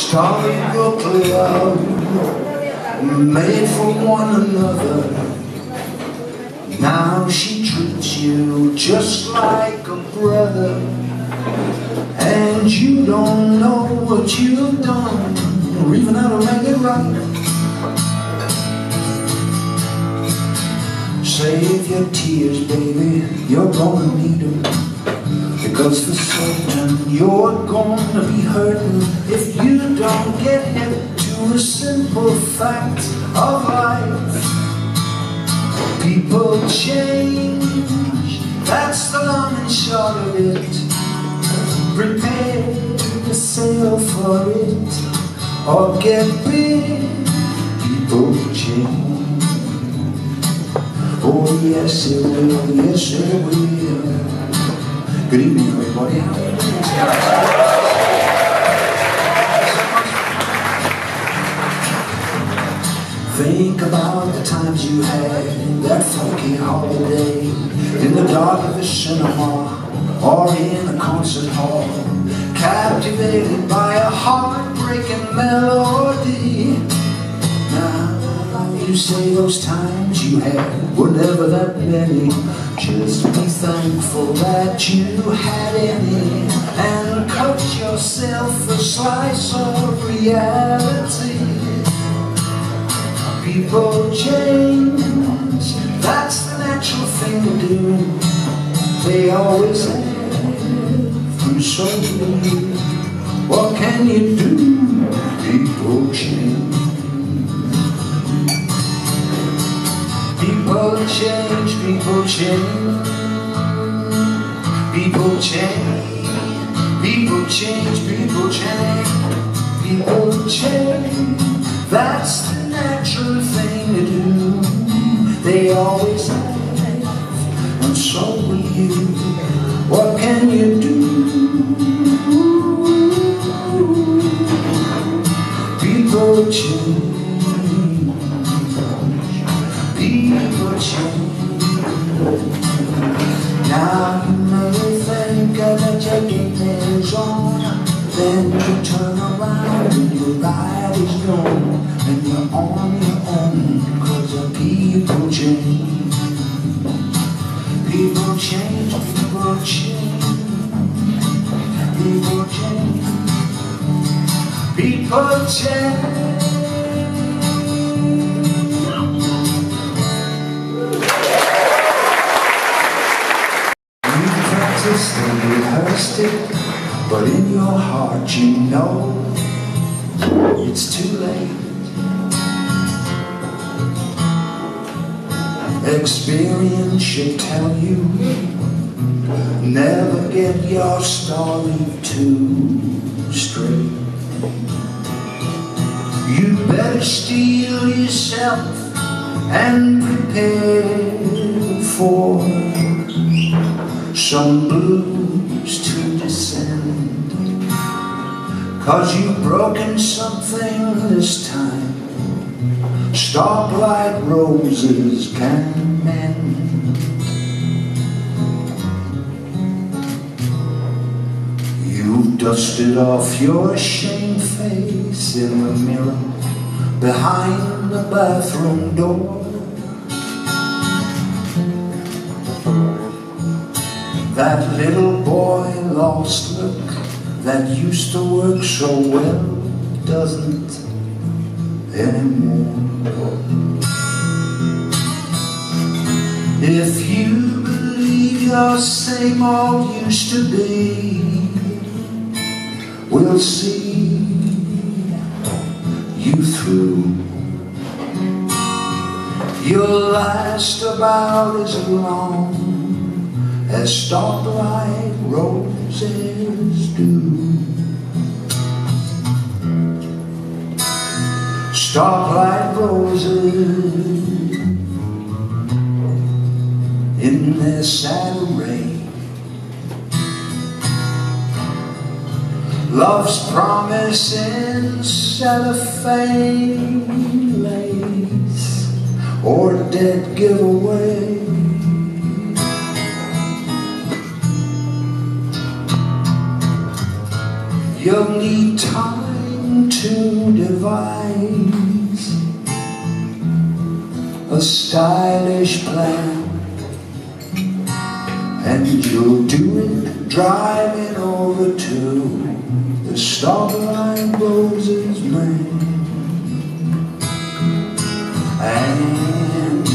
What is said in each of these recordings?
storybook love made for one another. Now she treats you just like a brother, and you don't know what you've done or even how to make it right. Save your tears, baby, you're gonna need them, because for certain you're gonna be hurting if you don't get hip to a simple fact of life. People change, that's the long and short of it. Prepare to sail for it or get big. People change. Oh yes it will, yes it will. Good evening everybody. Think about the times you had that funky holiday in the dark of the cinema or in a concert hall, captivated by a heartbreaking melody. Now you say those times you had were never that many. Just be thankful that you had any, and cut yourself a slice of reality. People change, that's the natural thing to do. They always have, and so do you. What can you do? People change. People change, people change. People change, people change, people change. People change, that's the natural thing to do. They always have, and so will you. What can you do? People change, people change. Now you may think that your game is on, then you turn around and your ride is gone, and you're on your own, 'cause the people change. People change, people change. People change. People change. You practiced and rehearsed it, but in your heart you know it's too late. Experience should tell you, never get your story too straight. You better steel yourself and prepare for some blues to descend, 'cause you've broken something this time stoplight roses can mend. You've dusted off your shame face in the mirror behind the bathroom door. That little boy lost look that used to work so well doesn't anymore. If you believe your same old used to be, we'll see you through. You'll last about as long as stoplight roses do. Starlight roses in their sad array. Love's promise in cellophane lace or dead giveaway. You'll need time trying to devise a stylish plan, and you'll do it driving over to the Starlight Roses man. And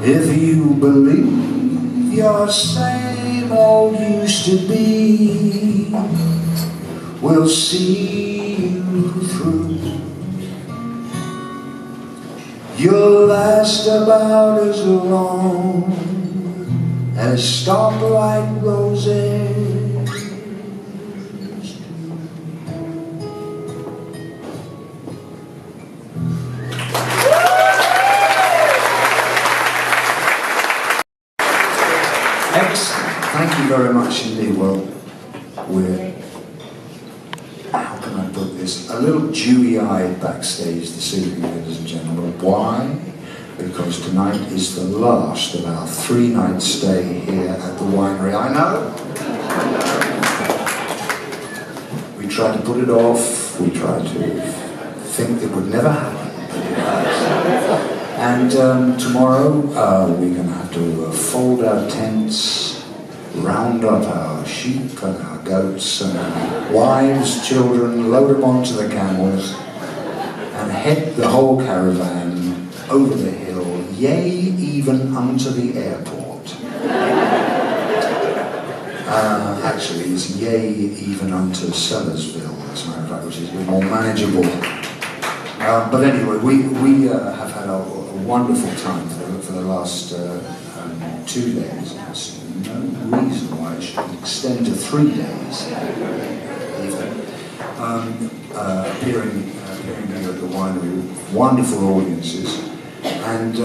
if you believe your same old used to be will see you through, you'll last about as long as Starlight Roses. Excellent. Thank you very much indeed. Well, we're, how can I put this, a little dewy-eyed backstage this evening, ladies and gentlemen. Why? Because tonight is the last of our 3-night stay here at the winery. I know. We tried to put it off. We tried to think it would never happen, but it has. And tomorrow we're going to have to fold our tents, round up our sheep and our goats and our wives, children, load them onto the camels and head the whole caravan over the hill, yea, even unto the airport. Actually, it's yea, even unto Sellersville, as a matter of fact, which is a bit more manageable. But anyway, we have had a wonderful time for the last 2 days. There's no reason why it should extend to 3 days. Appearing here at the winery with wonderful audiences, and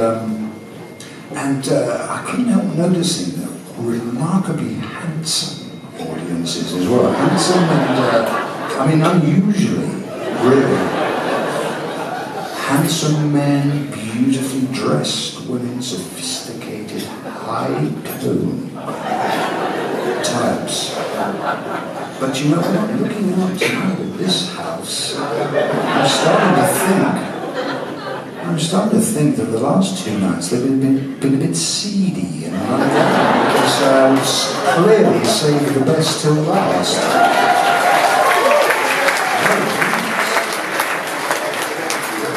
I couldn't help noticing that remarkably handsome audiences as well. Handsome and I mean unusually, really. Handsome men, beautifully dressed women, sophisticated, high-tone types. But you know what? Looking out tonight at this house, I'm starting to think that the last 2 nights they've been a bit seedy and like that, because clearly saved the best till last.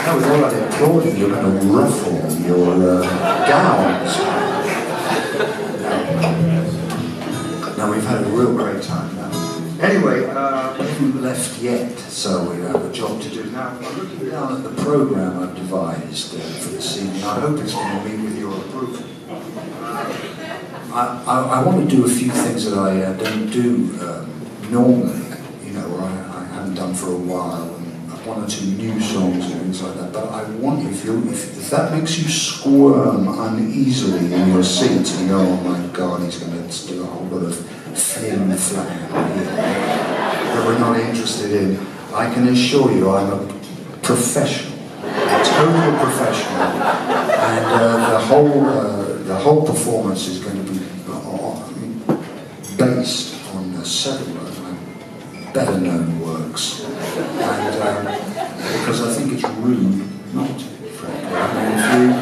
With all that applauding, you're going to ruffle your gowns. Now, we've had a real great time now. Anyway, we haven't left yet, so we have a job to do. Now, I'm looking down at the programme I've devised for this evening. I hope it's going to be with your approval. I want to do a few things that I don't do normally, you know, or I haven't done for a while. 1 or 2 new songs and things like that, but I want you, if that makes you squirm uneasily in your seat and go, oh my God, he's going to do a whole lot of flim flam here that we're not interested in, I can assure you I'm a professional, a total professional, and the whole performance is going to be based on several better known works. And because I think it's rude not to, frankly. I mean,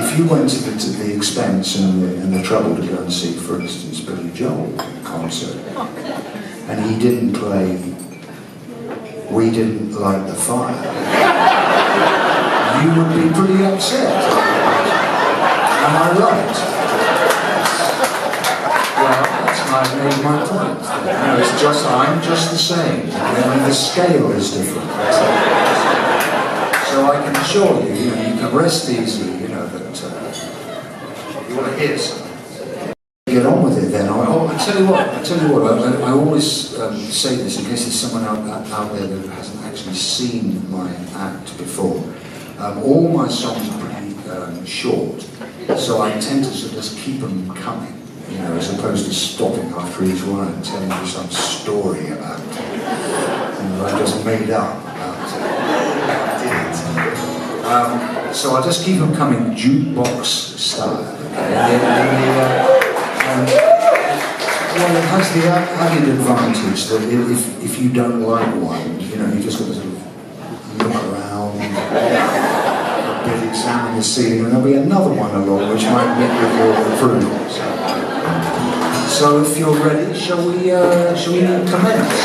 if you went to the expense and the trouble to go and see, for instance, Billy Joel in concert, and he didn't play "We Didn't Light the Fire," you would be pretty upset. Am I right? I've made my point. You know, it's just, I'm just the same. Only the scale is different. So I can assure you, you can rest easy, you know, that you want to hear something. Get on with it then. I tell you what, I always say this in case there's someone out there that hasn't actually seen my act before. All my songs are pretty short, so I tend to sort of just keep them coming. You know, as opposed to stopping after each one and telling you some story about it, I just made up about it. So I'll just keep them coming jukebox style. Okay? Well, it has the added advantage that if you don't like one, you know, you just got to sort of look around, a bit, examine the ceiling, and there'll be another one along which might meet with your approval. So if you're ready, shall we commence?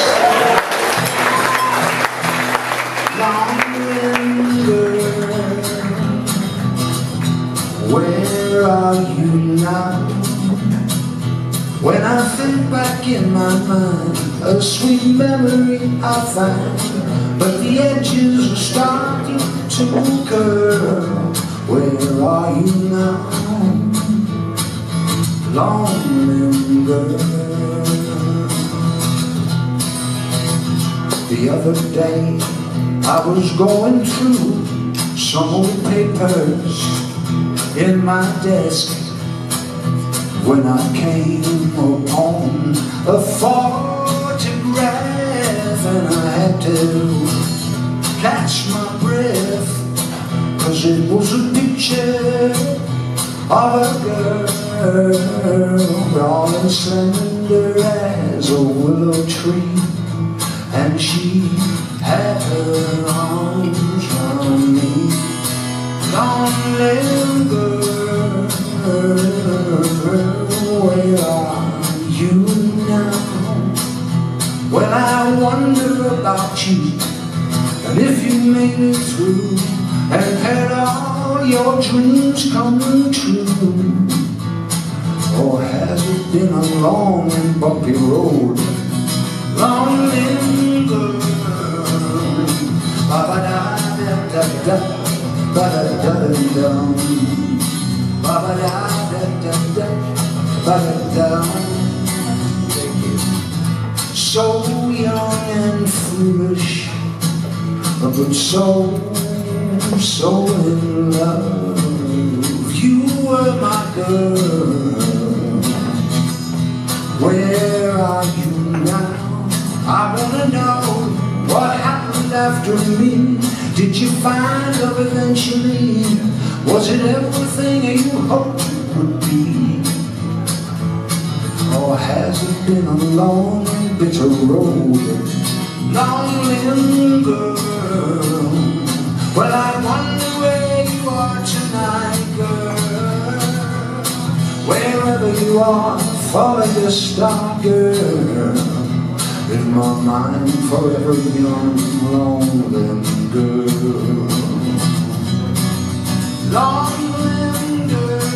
Where are you now? When I think back in my mind, a sweet memory I find, but the edges are starting to curl. Where are you now, lonely girl? The other day I was going through some old papers in my desk when I came upon a photograph, and I had to catch my breath, 'cause it was a picture of a girl, broad and slender as a willow tree, and she had her arms around me. Lonely girl, where are you now? Well, I wonder about you, and if you made it through and had all your dreams come true, or has it been a long and bumpy road? Lonely girl, ba-ba-da-da-da-da, ba-da-da-da-dum, ba-ba-da-da-da-da, ba-da-dum. So young and foolish, but so in love. You were my girl. Where are you now? I wanna know what happened after me. Did you find love eventually? Was it everything you hoped it would be? Or has it been a long and bitter road? Lonely girl, well, I wonder where you are tonight, girl. Wherever you are, follow your star, girl. In my mind, forever young, lonely girl. Lonely girl.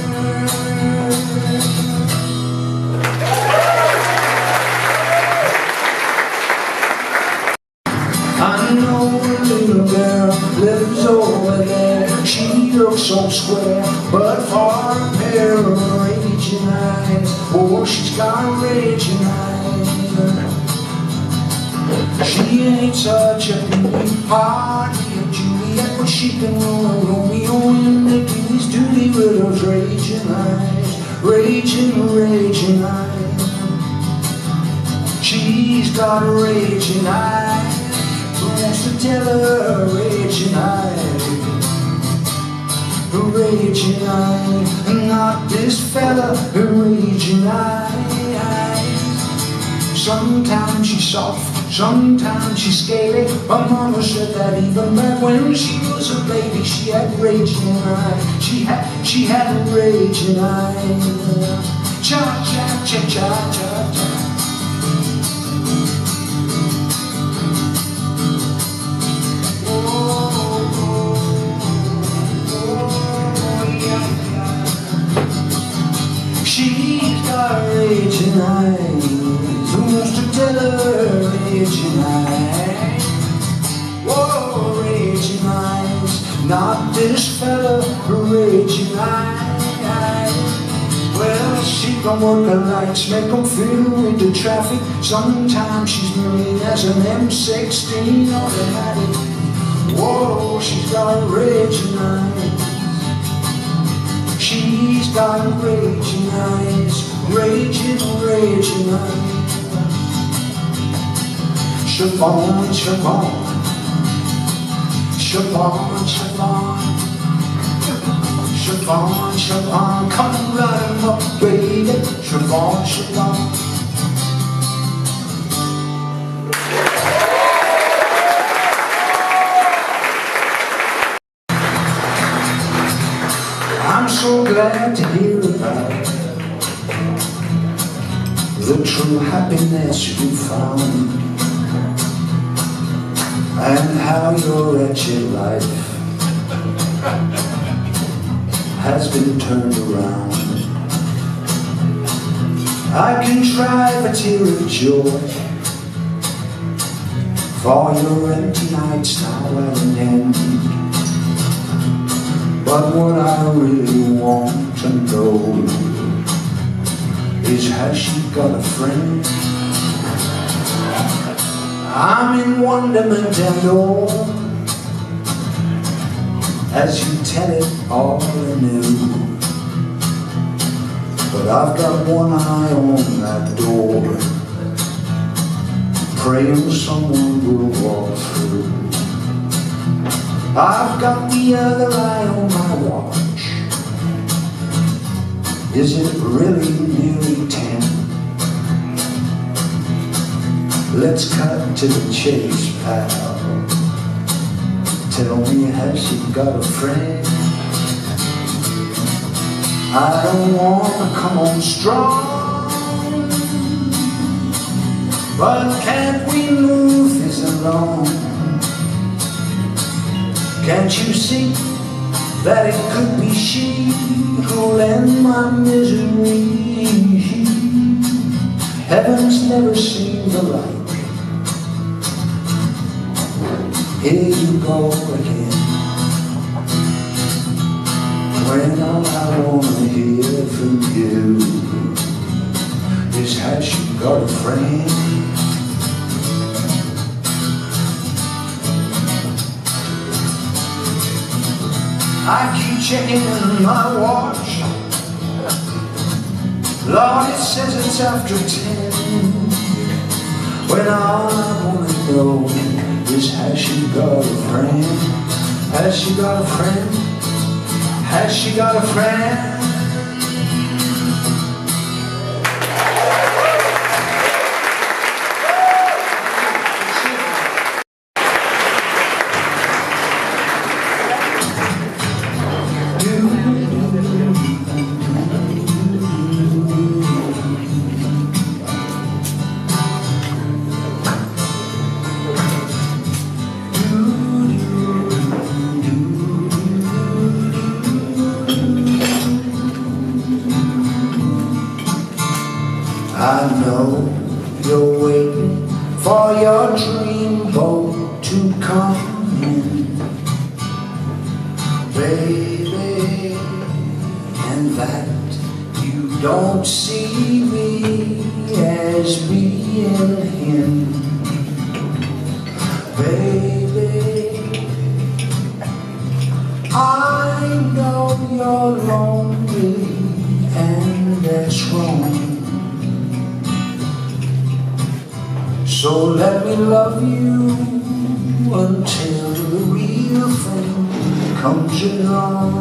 I know a little girl lives over there. She looks so square, but for a pair of raging eyes, oh, she's got raging eyes. She ain't such a big party of Juliet, but she can roll a Romeo in the keys to the widow's raging eyes, raging eyes. She's got raging eyes. Who wants to tell her raging eyes? Raging eyes, not this fella, raging eyes. Sometimes she's soft, sometimes she's scaly. My mama said that even back when she was a baby, she had raging eyes. She had raging eyes. Cha cha cha cha cha cha. She's got raging eyes. Who wants to tell her raging eyes? Whoa, raging eyes. Not this fella, raging eyes. Well, she can work her lights, make them feel into traffic. Sometimes she's mean as an M16 automatic. Whoa, she's got raging eyes. She's got raging eyes, raging eyes. Chiffon, chiffon, chiffon, chiffon, chiffon, chiffon. Come right up, baby. Chiffon, chiffon, glad to hear about the true happiness you found, and how your wretched life has been turned around. I contrive a tear of joy for your empty nights now at an end. But what I really want to know is, has she got a friend? I'm in wonderment and awe as you tell it all anew. But I've got one eye on that door, praying someone will walk through. I've got the other eye on my watch. Is it really nearly 10? Let's cut to the chase, pal. Tell me, has she got a friend? I don't wanna come on strong, but can't we move this along? Can't you see that it could be she who'll end my misery? Heaven's never seen the light. Here you go again, when all I wanna hear from you is, has she got a friend? I keep checking my watch, Lord, it says it's after 10, when all I wanna know is, has she got a friend? Has she got a friend? Has she got a friend? I know you're waiting for your dream boat to come in, baby, and that you don't see me as being him, baby. I know you're lonely and that's wrong, so let me love you until the real thing comes along.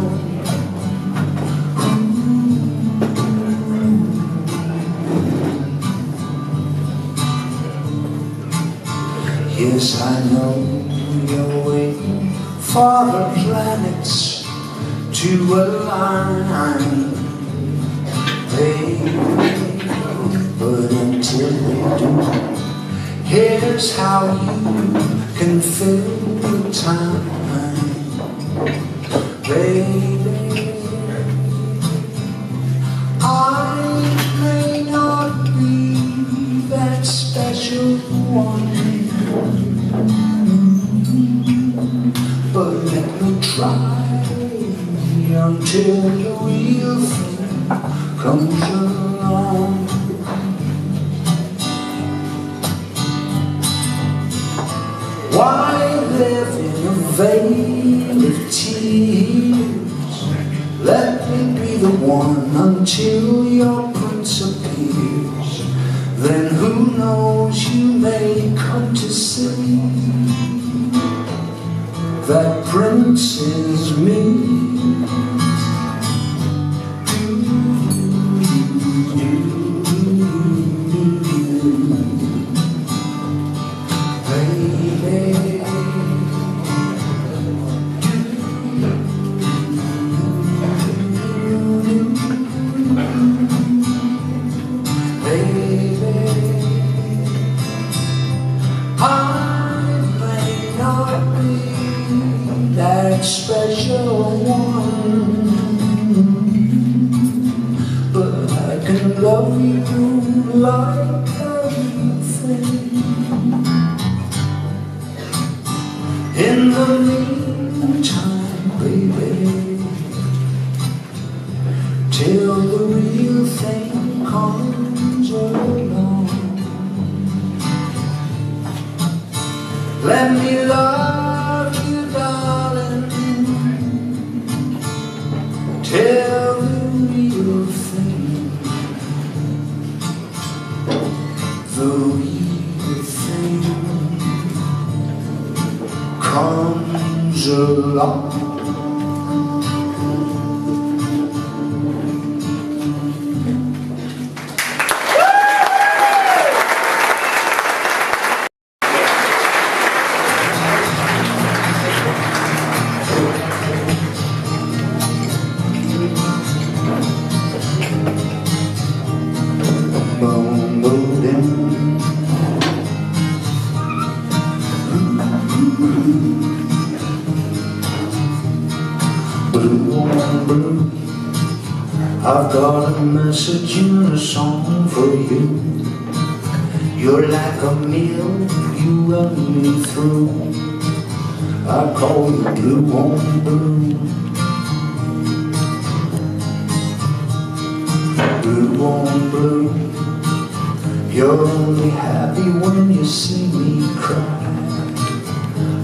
Yes, I know you're waiting for the planets to align, baby, but until they do, here's how you can fill the time, baby. I may not be that special one, but let me try until the real thing comes along. Why live in a veil of tears? Let me be the one until your prince appears. Then who knows, you may come to see that prince is me. Baby, special one, but I can love you like everything. In the meantime, baby, till the real thing comes along, let me love you, darling, till the real thing, the real thing comes along. Blue, I've got a message and a song for you. You're like a mill, you run me through. I call you blue on blue. Blue on blue, you're only happy when you see me cry.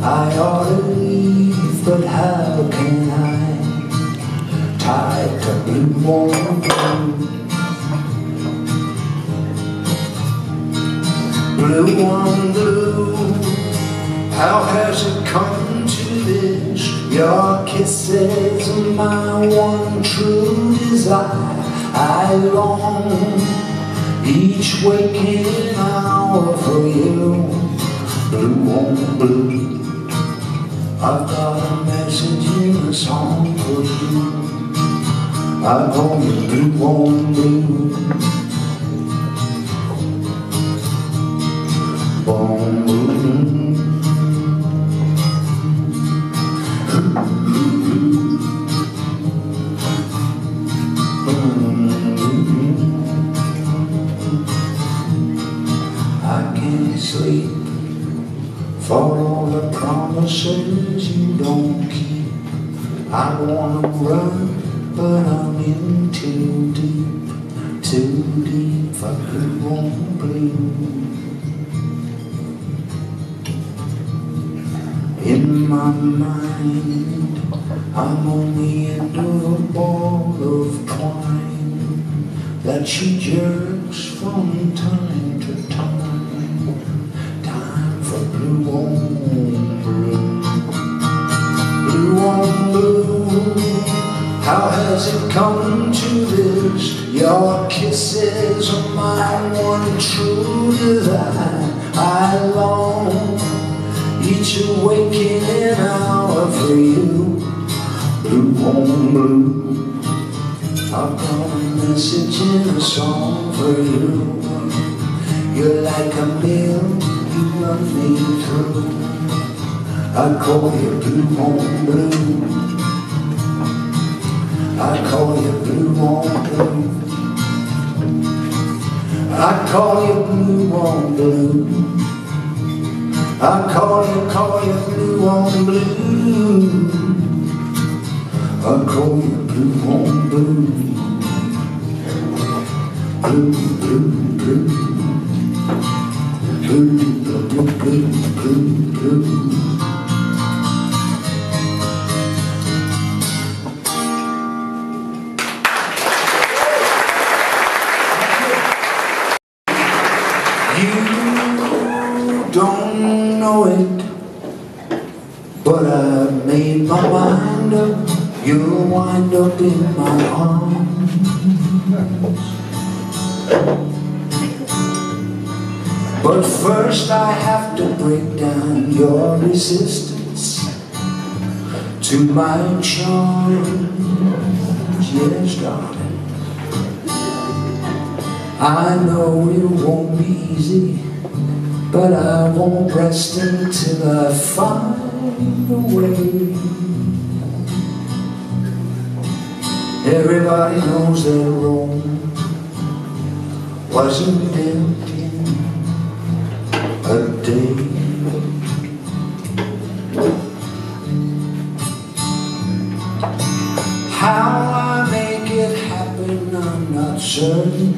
I ought to leave, but how can I? Tied to blue on blue. Blue on blue, how has it come to this? Your kisses are my one true desire. I long each waking hour for you. Blue on blue, I've got a message and a song for you. I call you blue on blue. On blue. I can't sleep for all the promises you don't keep. I wanna run, but I'm in too deep for blue on blue. In my mind, I'm on the end of a ball of twine that she jerks from time to time. Time for blue on blue. Blue on blue, how has it come to this? Your kisses are my one true desire. I long each awakening hour for you. Blue on blue, I've got a message and a song for you. You're like a mill, you run me through. I call you blue on blue. I call you blue on blue. I call you blue on blue. I call you blue on blue. I call you blue on blue. Blue, blue, blue. Blue, blue, blue, blue, blue. Don't know it, but I made my mind up. You'll wind up in my arms. But first I have to break down your resistance to my charms. Yes, darling, I know it won't be easy, but I won't rest until I find a way Everybody knows that Rome wasn't built in a day. How I make it happen, I'm not certain.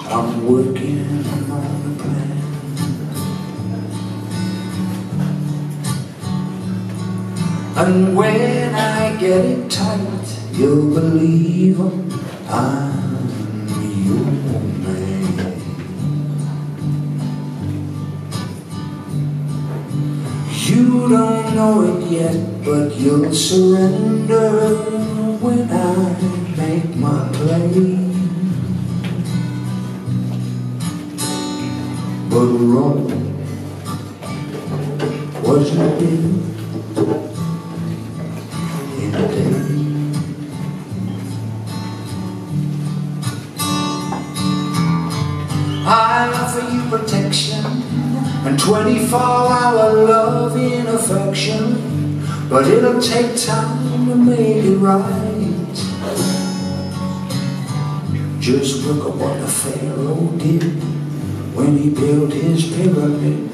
I'm working on a plan. And when I get it tight, you'll believe I'm your man. You don't know it yet, but you'll surrender when I make my play. But Rome wasn't built in a day. I offer you protection and 24-hour loving affection, but it'll take time to make it right. Just look at what the Pharaoh did when he built his pyramid.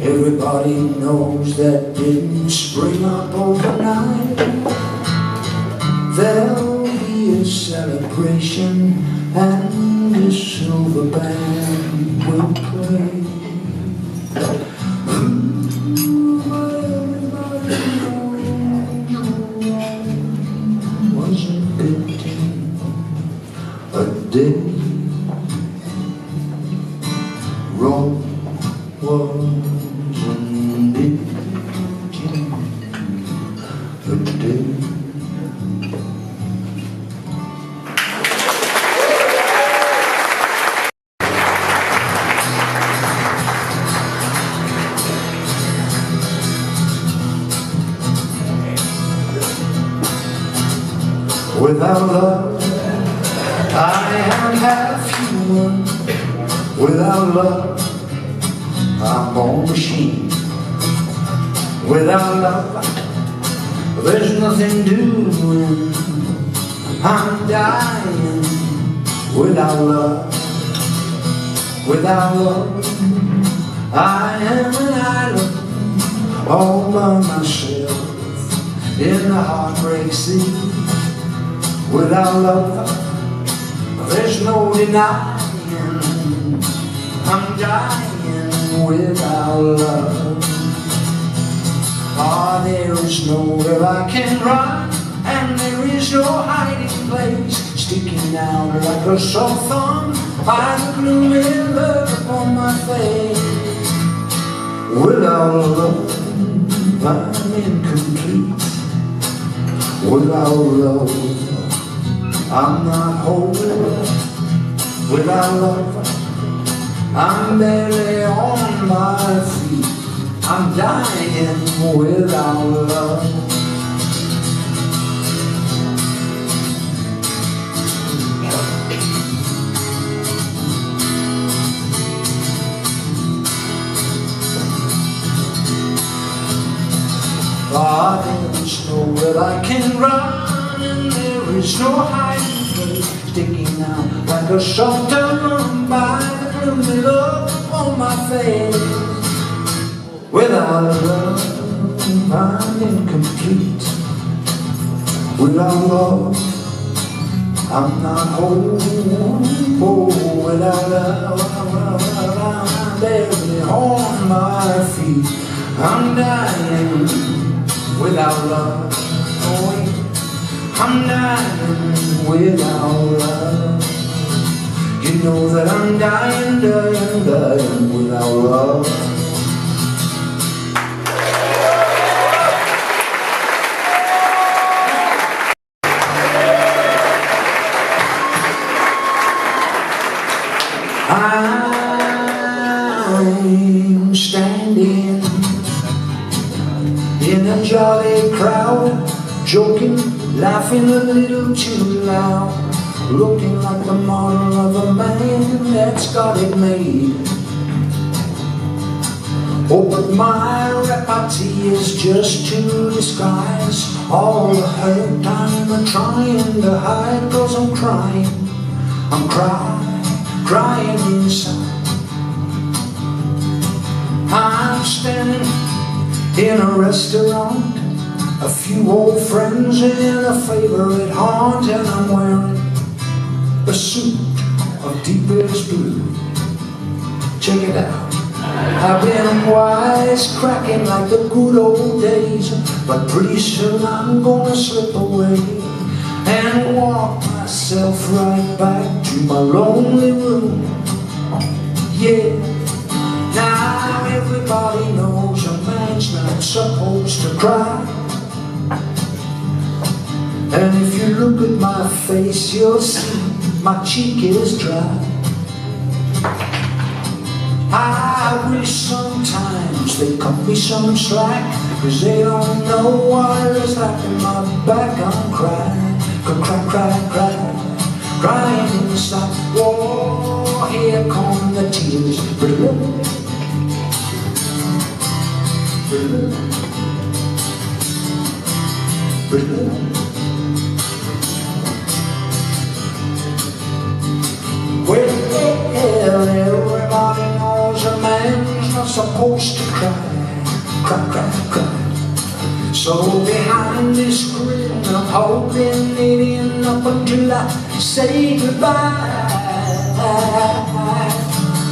Everybody knows that didn't spring up overnight. There'll be a celebration and a silver band will play. Wasn't built in a day. Rome wasn't built in a day. Without love, I am half human. Without love, I'm a machine. Without love, there's nothing doing. I'm dying. Without love, I am an island all by myself in the heartbreak sea. Without love, there's no denying. I'm dying without love. Ah, there is nowhere I can run, and there is no hiding place, sticking out like a sore thumb by the gloomy look upon my face. Without love, I'm incomplete. Without love, I'm not whole. Without love, I'm barely on my feet. I'm dying without love. Ah, there is nowhere I can run, and there is no hiding place, sticking out like a soft tongue by the gloomy look on my face. Without love, I'm incomplete. Without love, I'm not whole. Oh, without love, I'm barely on my feet. I'm dying without love. Oh, I'm dying without love. You know that I'm dying without love. I'm standing in a jolly crowd, joking, laughing a little too loud, looking like the model of a man that's got it made. Oh, but my repartee is just to disguise all the hurt I'm trying to hide. 'Cause I'm crying, crying inside. I'm standing in a restaurant, a few old friends in a favorite haunt, and I'm wearing a suit of deepest blue. Check it out. I've been wisecracking like the good old days, but pretty soon I'm gonna slip away and walk myself right back to my lonely room. Yeah, now everybody knows a man's not supposed to cry. And if you look at my face, you'll see my cheek is dry. I wish sometimes they'd cut me some slack, 'cause they don't know what is like in my back. I'm crying, crying inside. Whoa, here come the tears. Well, everybody knows a man's not supposed to cry. So behind this grin, I'm holding it in up until I say goodbye.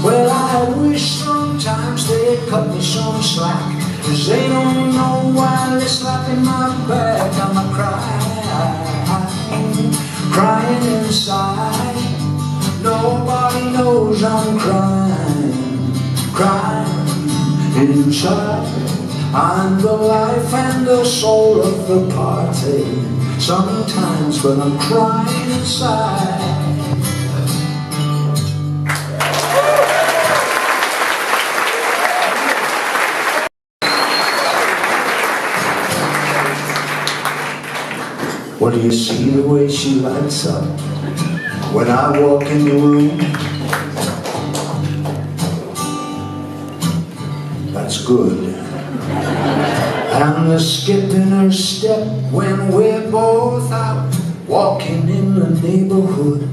Well, I wish sometimes they'd cut me some slack, 'cause they don't know why they're slapping my back. I'm crying inside. Nobody knows I'm crying inside. I'm the life and the soul of the party sometimes, but I'm crying inside. Well, do you see the way she lights up when I walk in the room? That's good. And the skip in her step when we're both out walking in the neighborhood.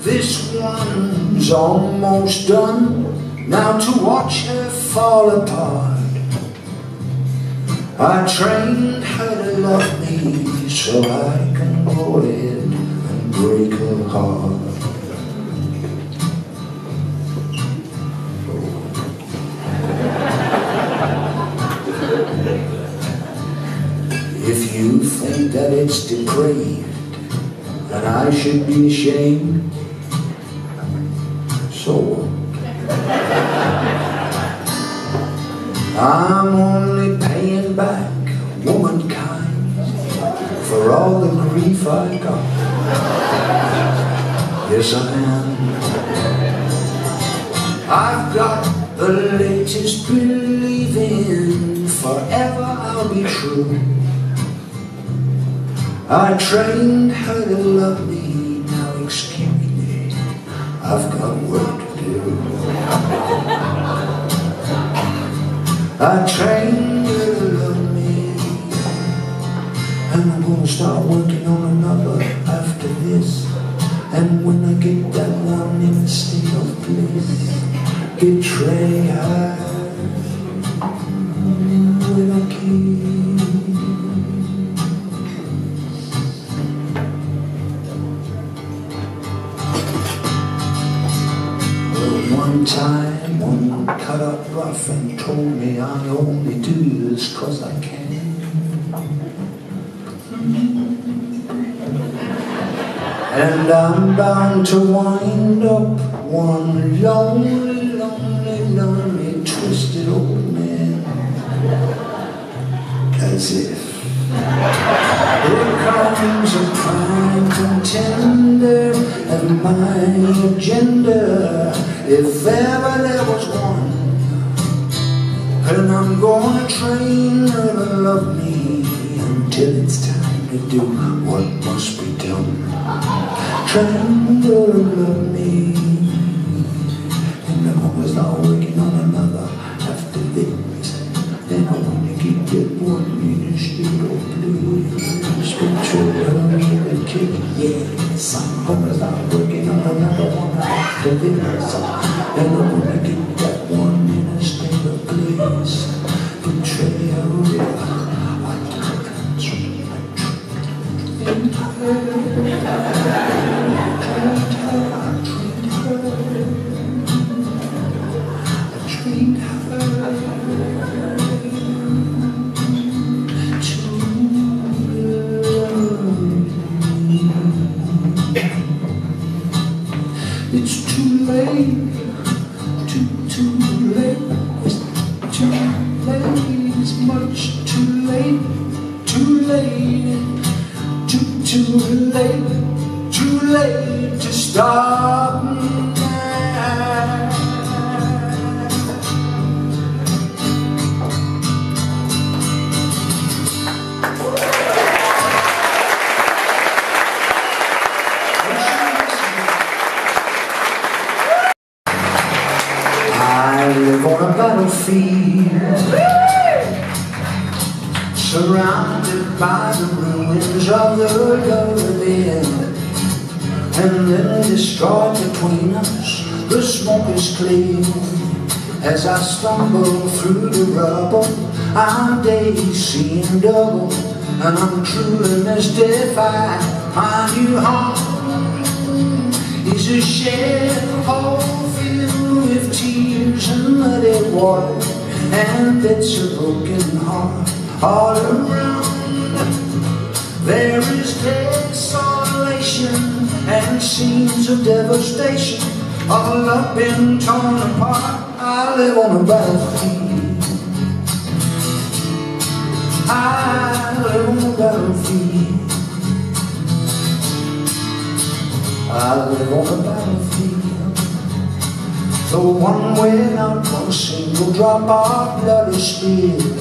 This one's almost done. Now to watch her fall apart, I trained her to love me so I can go ahead and break her heart. If you think that it's depraved and I should be ashamed, so what? I'm only paying back womankind for all the grief I got. Yes, I am. I've got the latest believing forever I'll be true. I trained her to love me, now excuse me, I've got work to do. I trained her to love me, and I'm gonna start working on another after this. And when I get that one in a state of bliss, betray her with a kiss. Well, one time, one cut up rough and told me I only do this 'cause I can. And I'm bound to wind up one lonely, lonely, lonely, twisted old man. As if here comes a prime contender at my agenda, if ever there was one. And I'm gonna train her to love me until it's time to do what must be done. Train her to love me Yes, I'm gonna start working on another one after this. And I'm gonna get that one in a state of bliss. Betrayal. It's too late, too late, it's too late, it's much too late, too late, too late to stop now. I live on a battlefield, surrounded by the ruins of the rebellion, and then destroyed between us. The smoke is clear. As I stumble through the rubble, I'm dazed, seeing double, and I'm truly mystified. My new home is a shell filled with tears and muddy water, and bits of broken heart all around. There is desolation and scenes of devastation, all up and torn apart. I live on a battlefield. I live on a battlefield. I live on a battlefield, the one where not one single drop of blood is spilled.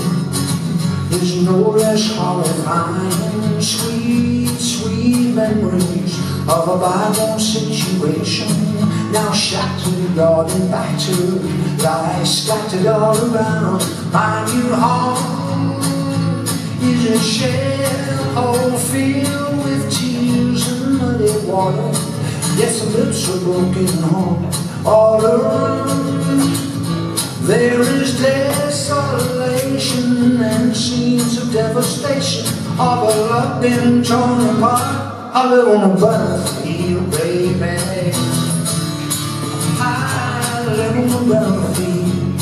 There's no less horrifying, sweet, sweet memories of a bygone situation, now shattered, God, and battered, lie scattered all around. My new home is a shell hole filled with tears and muddy water. Yes, the lips are broken heart all around. There is desolation and scenes of devastation, all up and torn apart. I live on a battlefield, baby. I live on a battlefield.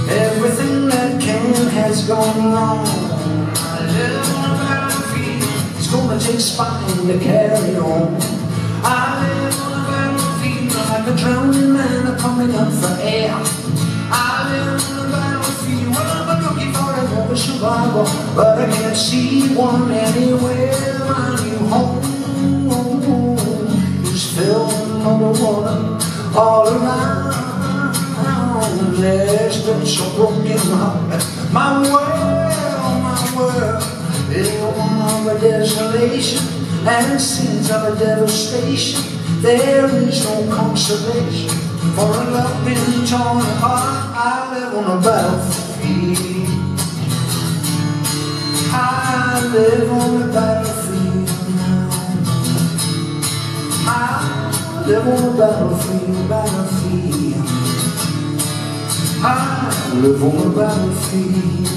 Everything that can has gone wrong. I live on a battlefield. It's gonna take spine to carry on. I live on a battlefield like a drowning man coming up for air. I live on a battlefield where I'm looking for another survivor, but I can't see one anywhere. My new home is filled with muddy water all around. There's been so broken heart. My world is one of a desolation and scenes of a devastation. There is no consolation for a love been torn apart. I live on a battlefield. I live on a battlefield now. I live on a battlefield, battlefield. I live on a battlefield.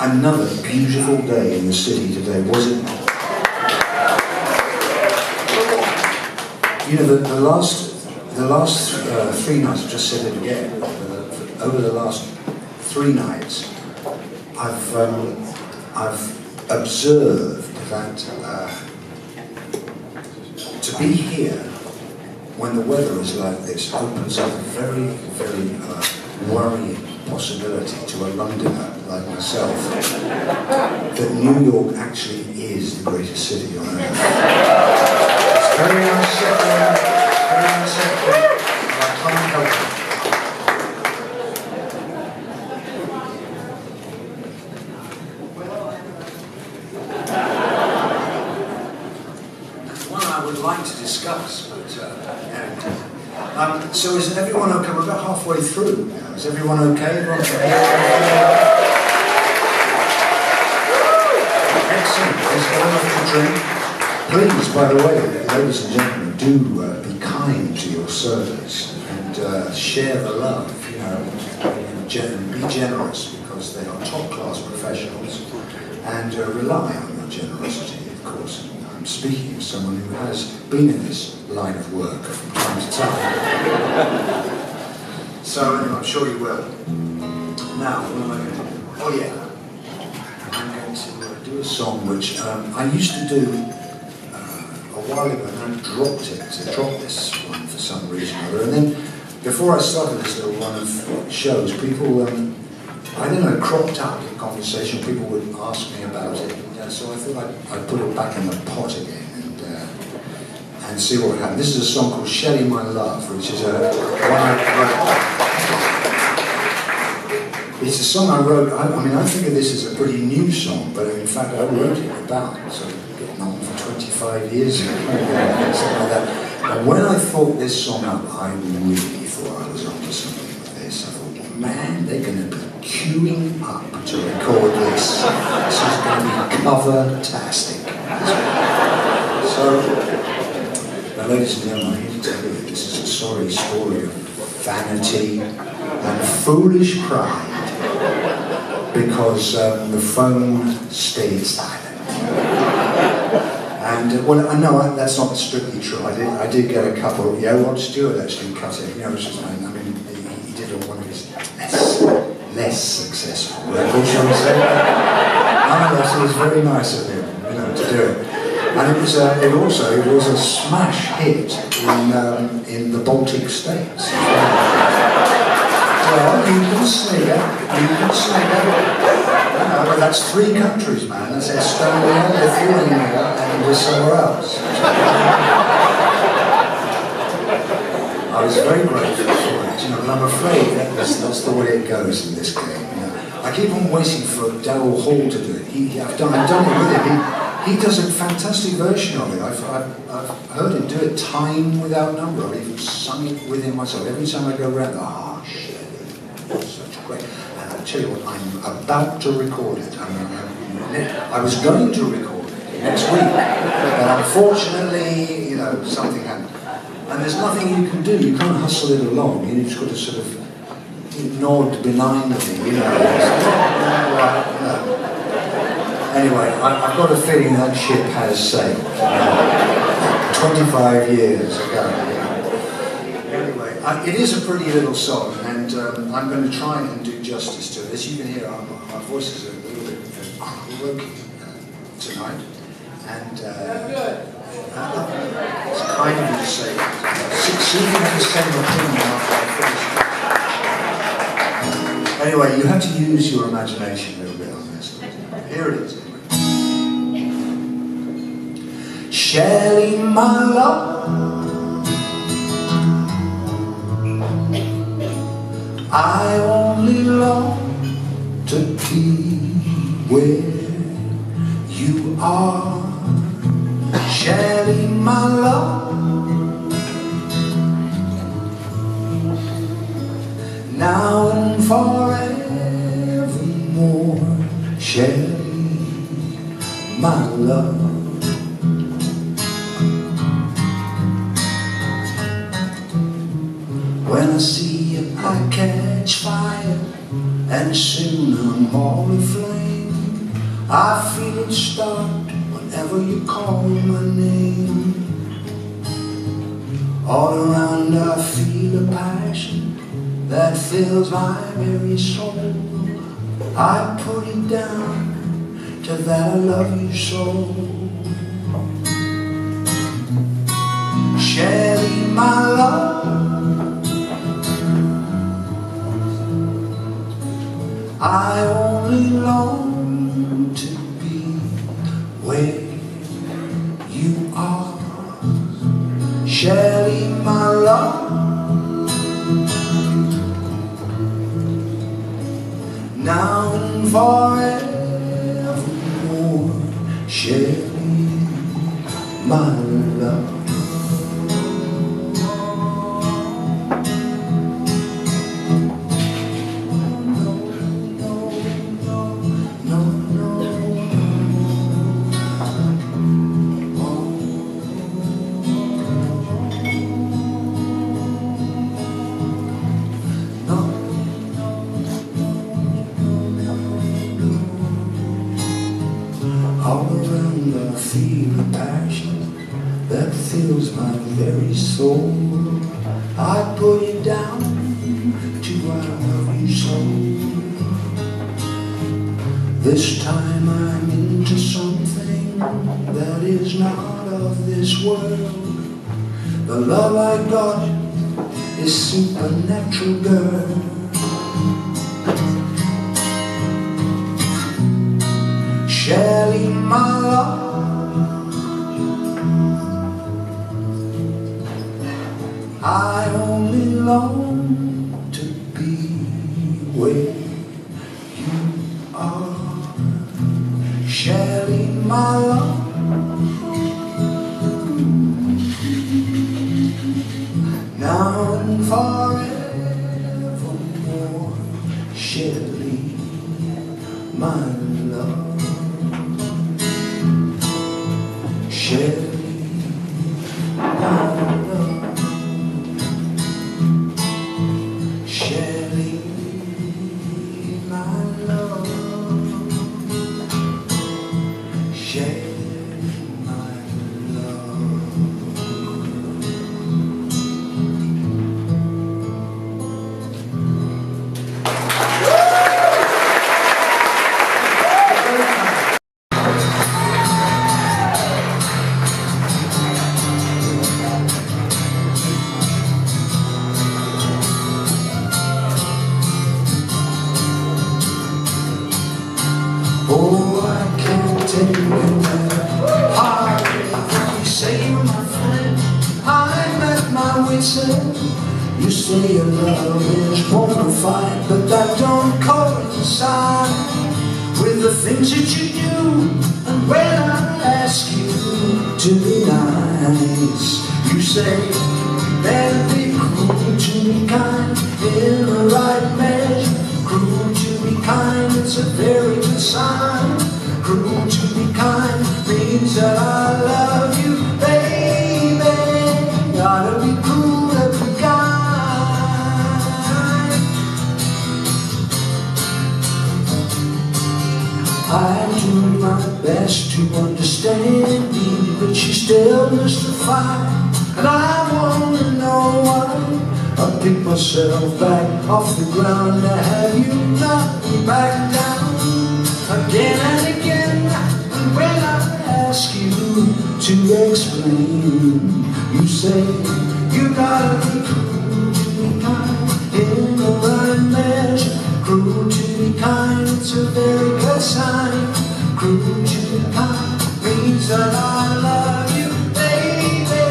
Another beautiful day in the city today, was it not? You know, the last 3 nights, I've just said it again, over the last 3 nights, I've observed that to be here when the weather is like this opens up a very, very worrying possibility to a Londoner like myself that New York actually is the greatest city on earth. It's very unsettling, very unsettling, but I can't help it. would like to discuss, but anyway. So is everyone okay? We're about halfway through now. Is everyone okay? Excellent. Let's go on to drink. Please, by the way, ladies and gentlemen, do be kind to your servers and share the love. You know, be generous because they are top-class professionals and rely on your generosity, of course. I'm speaking as someone who has been in this line of work from time to time. So anyway, I'm sure you will. Now, what am I going to do? Oh yeah, I'm going to do a song which I used to do a while ago, and I dropped it. I dropped this one for some reason or other. And then, before I started this little run of shows, people, I don't know, cropped up in conversation. People would ask me about it. So I thought I'd put it back in the pot again and see what would happen. This is a song called Shelly My Love, which is one I wrote. It's a song I wrote, I mean, I think of this as a pretty new song, but in fact I wrote it about, so getting on for 25 years ago, something like that. And when I thought this song up, I really thought I was onto something with this. I thought, man, they're going to be queuing up to record this. This is going to be cover-tastic. So, now, ladies and gentlemen, I'm here to tell you that this is a sorry story of vanity and foolish pride because the phone stayed silent. And, well, I know that's not strictly true. I did get a couple, yeah, Rod Stewart actually cut it, you know, which is, I mean, he did on one of his less successful records, shall we say. Nonetheless, it was very nice of him, you know, to do it. And it was a smash hit in the Baltic states. Well, you can say that. But that's 3 countries, man. That's Estonia, Lithuania, and somewhere else. I was very grateful for it, you know, but I'm afraid that's the way it goes in this game. You know. I keep on waiting for Daryl Hall to do it. I've done it with him. He does a fantastic version of it. I've heard him do it time without number. I've even sung it with him myself. Every time I go around, shit, such great. And I'll tell you what, I'm about to record it. I was going to record it next week, but unfortunately, you know, something happened. And there's nothing you can do. You can't hustle it along. You've just got to sort of nod benignly, you know. Anyway, I've got a feeling that ship has sailed. 25 years ago. Anyway, it is a pretty little song, and I'm going to try and do justice to it. As you can hear, our voices are a little bit croaky tonight, and it's kind of you to say that. See if you have the same opinion after I finish. Anyway, you have to use your imagination a little bit on this. Here it is. Shelly, my love, I only long to be where you are. Shelly, my love, now and forevermore. Shelly, my love. When I see you, I catch fire, and soon I'm all aflame. I feel it start whenever you call my name. All around I feel a passion that fills my very soul. I put it down to that I love you so. Shelly, my love, I only long to be where you are. Shelly, my love, now and forevermore. Shelly, my love. all around I feel a passion that fills my very soul. I put it down to I love you so. This time I'm into something that is not of this world. The love I got is supernatural, girl. Shelley, my love, I only long to be where you are. Shelley, my love, now and forevermore. Shelley, my love. Shelley, my love. Shelley, my love. Shelley, my love. Oh, I can't take it hard. You say you're my friend, I'm at my wit's end. You say your love is bona fide, but that don't coincide with the things that you do. And when I ask you to be nice, you say better be cruel to be kind in the right measure. Cruel to be kind, it's a very good sign. Cruel to be kind means that I love you, baby. Gotta be cruel to be kind. I'm doing my best to understand you, but you still mystify. And I wanna know why I pick myself back off the ground to have you knock me back down again and again. And when I ask you to explain, you say you gotta be cruel to be kind in the right measure. Cruel to be kind, it's a very good sign. Cruel to be kind means that I love you, baby.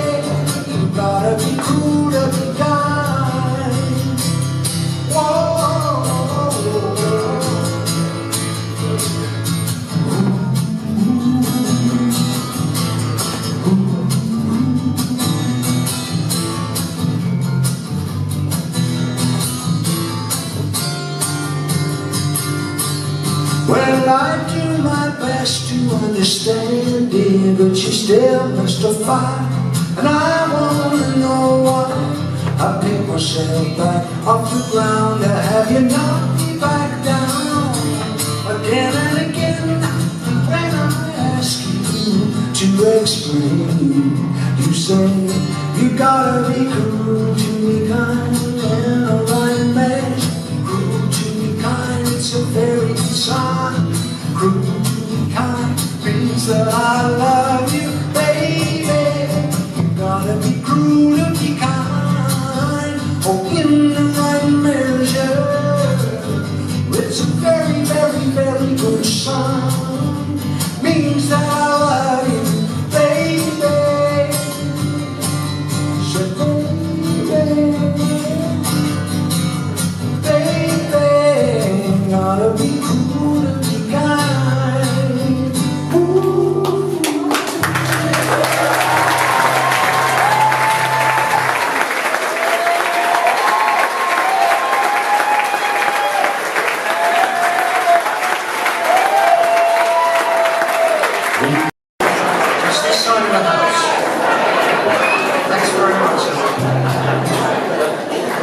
You gotta be cruel to be kind. Well, I do my best to understand it, but you still mystify. And I wanna know why I pick myself back off the ground to have you knock me back down again and again. And when I ask you to explain, you say you gotta be cruel to be kind in the right measure. Cruel to be kind, it's a very good sign. Cruel to be kind means that I love you, baby. You gotta be cruel to be kind. Oh, in the right measure, it's a very, very, very good sign. Means that I love you, baby. So baby, gotta be cruel to be kind. Ooh. Just this side of the house. Thanks very much.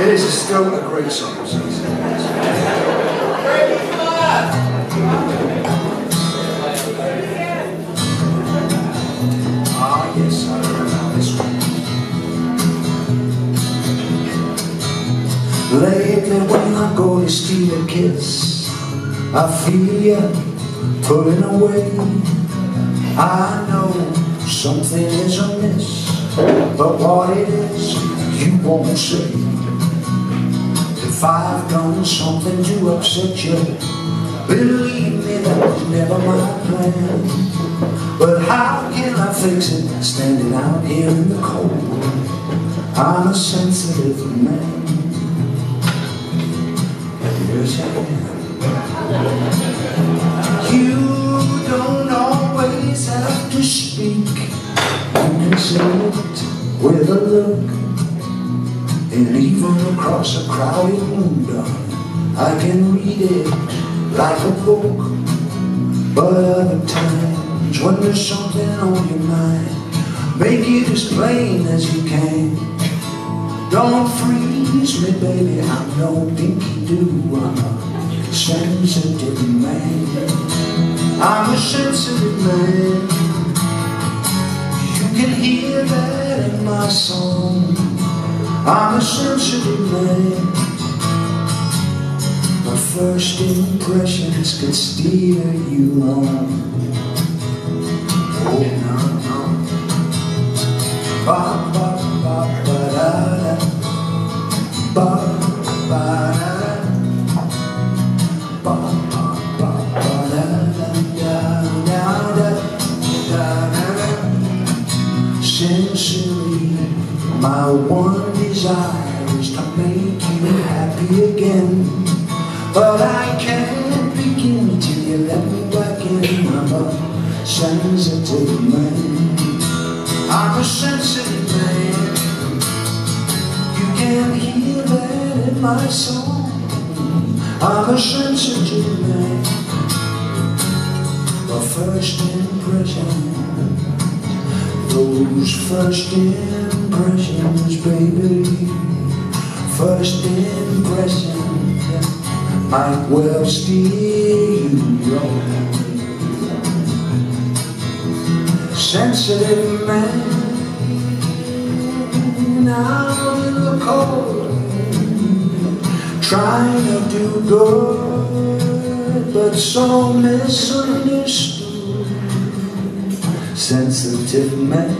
It is still a great song. you a kiss, I feel you pulling away. I know something is amiss, but what it is you won't say. If I've done something to upset you, believe me, that was never my plan. But how can I fix it standing out here in the cold? I'm a sensitive man. Yes, I am. You don't always have to speak. You can say it with a look, and even across a crowded room, darling, I can read it like a book. But other times when there's something on your mind, make it as plain as you can. Don't freeze me, baby, I'm no dinky-doo. I'm a sensitive man. I'm a sensitive man. You can hear that in my song. I'm a sensitive man. My first impressions could steer you on. Oh, no, no. Ba, ba, ba, ba, da, da. Ba, ba, da, ba, ba, ba, ba, da, da, da, da, da, da. Sincerely, my one desire is to make you happy again. But I can't begin till you let me back in. I'm a sensitive man. I'm a sensitive man. You can hear that in my song. I'm a sensitive man. My first impression, those first impressions, baby. First impression might well steer you wrong. Sensitive man, out in the cold, trying to do good, but so misunderstood. Sensitive man.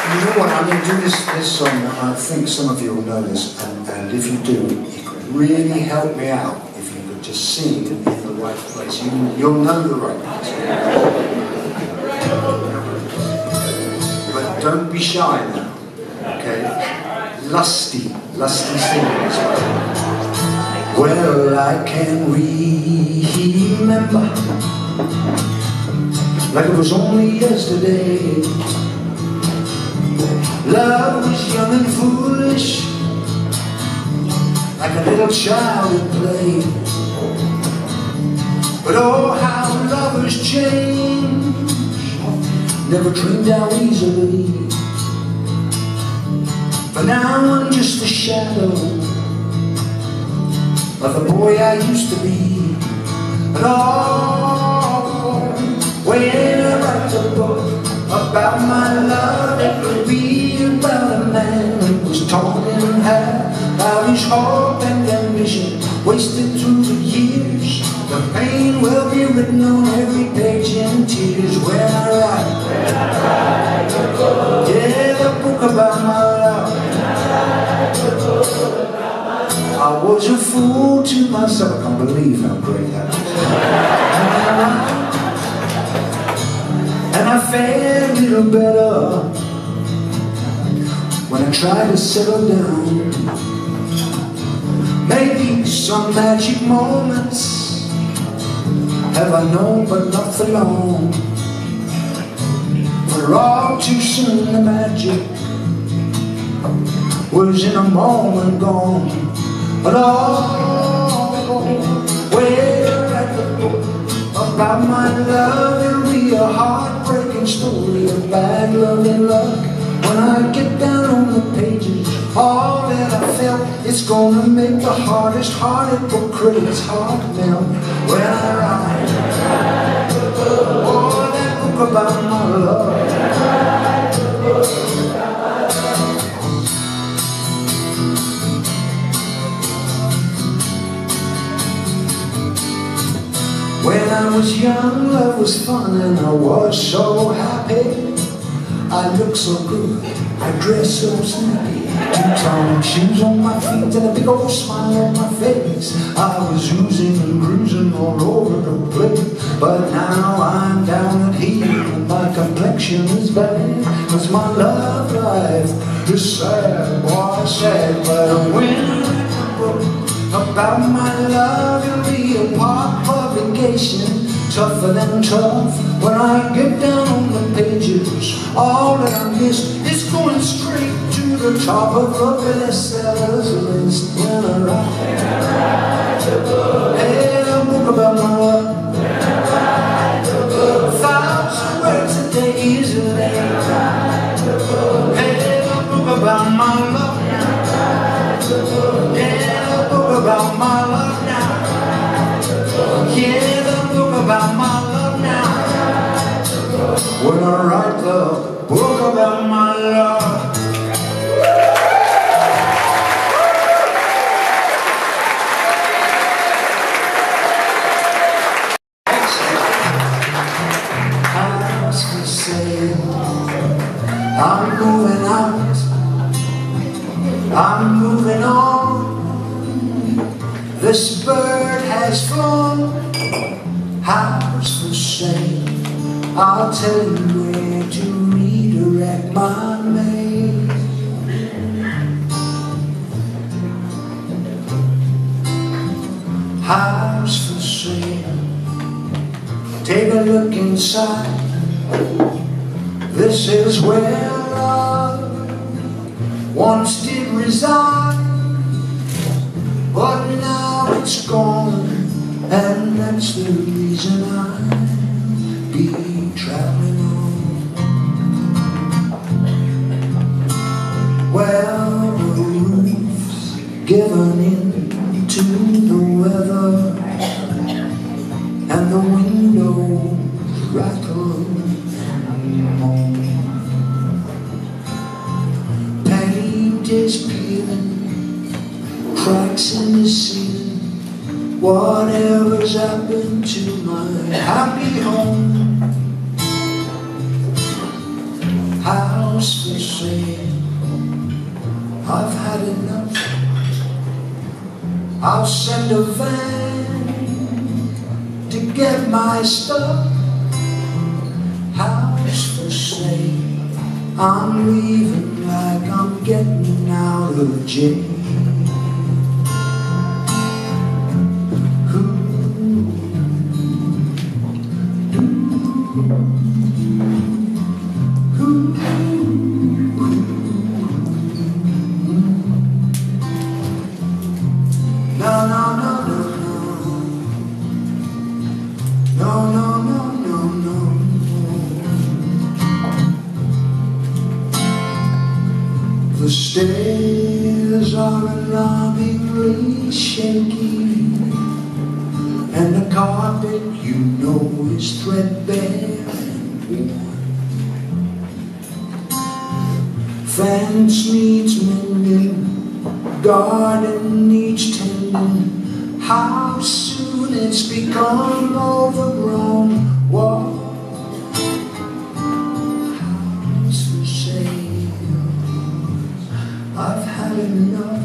You know what, I'm going to do this song, I think some of you will know this, and if you do, it could really help me out if you could just sing in the right place. You'll know the right place. But don't be shy now, okay? Lusty singing as well. Well, I can remember, like it was only yesterday. Love was young and foolish, like a little child at play. But oh, how lovers change, never dreamed out easily. But now I'm just a shadow of the boy I used to be. And oh, when I write a book about my love, it would be about a man who was torn in half by his hope and ambition, wasted through the years. The pain will be written on every page in tears when I write the book. Yeah, the book about my love. I was a fool to myself. I can't believe how great that is. And I fared a little better when I tried to settle down. Maybe some magic moments have I known, but not for long. For all too soon the magic was in a moment gone. But oh, where at the book about my love, it'll be a heartbreaking story of bad love and luck. When I get down on the pages all that I felt. It's gonna make the hardest hearted book critic's heart melt when I write that book about my love. When I was young, love was fun and I was so happy. I looked so good, I dressed so snappy. Two-tone shoes on my feet and a big old smile on my face. I was oozing and cruising all over the place. But now I'm down at heel and my complexion is bad, 'cause my love life is sad, boy, sad. But when I write a book about my love, it'll be a part publication, tougher than tough. When I get down on the pages, all that I missed is going straight to the top of the bestsellers list. When I write a book, hey, a book about my love, 1,000 words a day easily. Hey, a book about my love, yeah, a book about my love now. Yeah, the book about my love now. When I write the book about my love. House for sale. I'm moving out. I'm moving on. This bird has flown. House for sale. I'll tell you where to redirect my mail. House for sale. Take a look inside. This is where love once did reside. But now it's gone, and that's the reason I'll be traveling on. Well, the roof's given in to the weather, and the windows rattle on. Paint is peeling, cracks in the ceiling. Whatever's happened to my happy home. House for sale. I've had enough. I'll send a van to get my stuff. House for sale. I'm leaving like I'm getting out of jail. No, no, no, no, no. No, no, no, no, no. The stairs are alarmingly shaky, and the carpet, you know, is threadbare and worn. Fence needs mending, garden needs tending. How soon it's become overgrown. What? House for sale. I've had enough.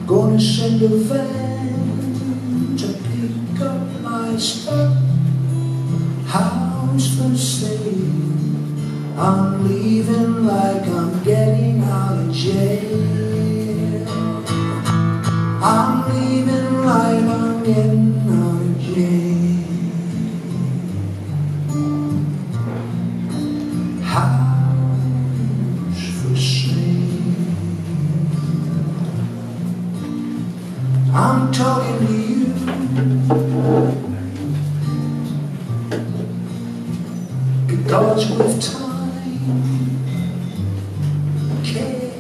Gonna send a van to pick up my stuff. House for sale. I'm leaving like I'm getting out of jail. I'm leaving like I'm getting out of jail. House for sale. I'm talking to you. Because with time, care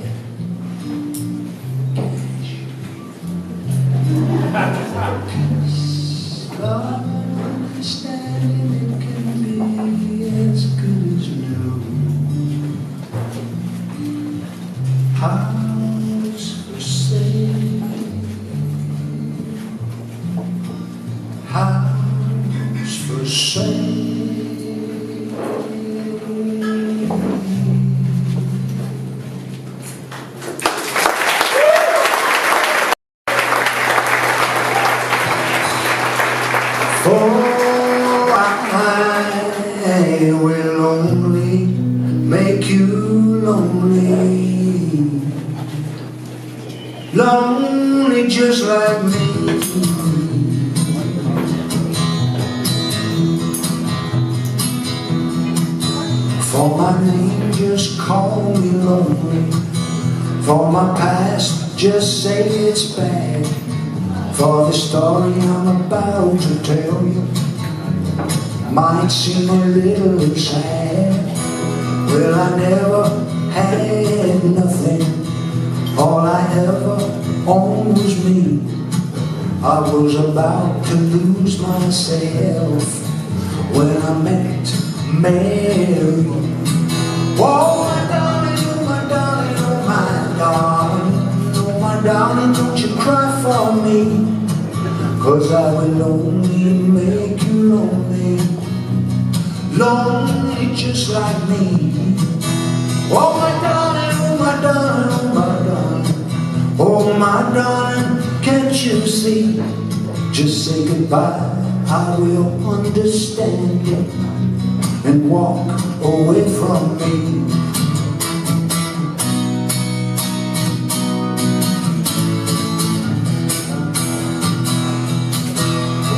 say. For I will only make you lonely, lonely just like me. For my name, just call me lonely. For my past, just say it's bad. For the story I'm about to tell you might seem a little sad. Well, I never had nothing. All I ever owned was me. I was about to lose myself when I met Mary. Oh, my darling, oh, my darling, oh, my darling, oh, my darling, don't you cry for me, 'cause I will only make you lonely, lonely just like me. Oh, my darling, oh, my darling, oh, my darling, oh, my darling, can't you see? Just say goodbye, I will understand it, and walk away from me.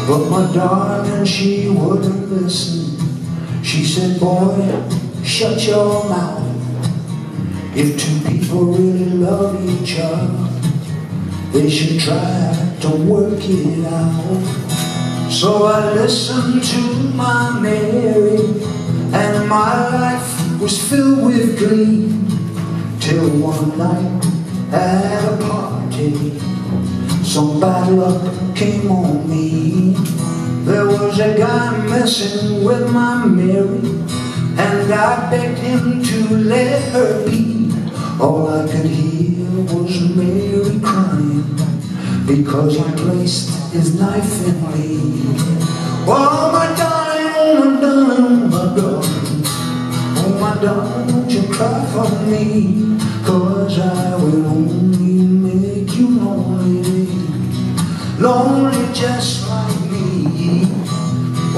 But my darling, she wouldn't listen. She said, boy, shut your mouth. If two people really love each other, they should try to work it out. So I listened to my Mary, and my life was filled with glee, till one night at a party, some bad luck came on me. There was a guy messing with my Mary, and I begged him to let her be. All I could hear was Mary crying, because he placed his knife in me. Oh, my darling, oh, my darling, oh, my darling, oh, my darling, won't you cry for me, 'cause I will only make you lonely, lonely just like me.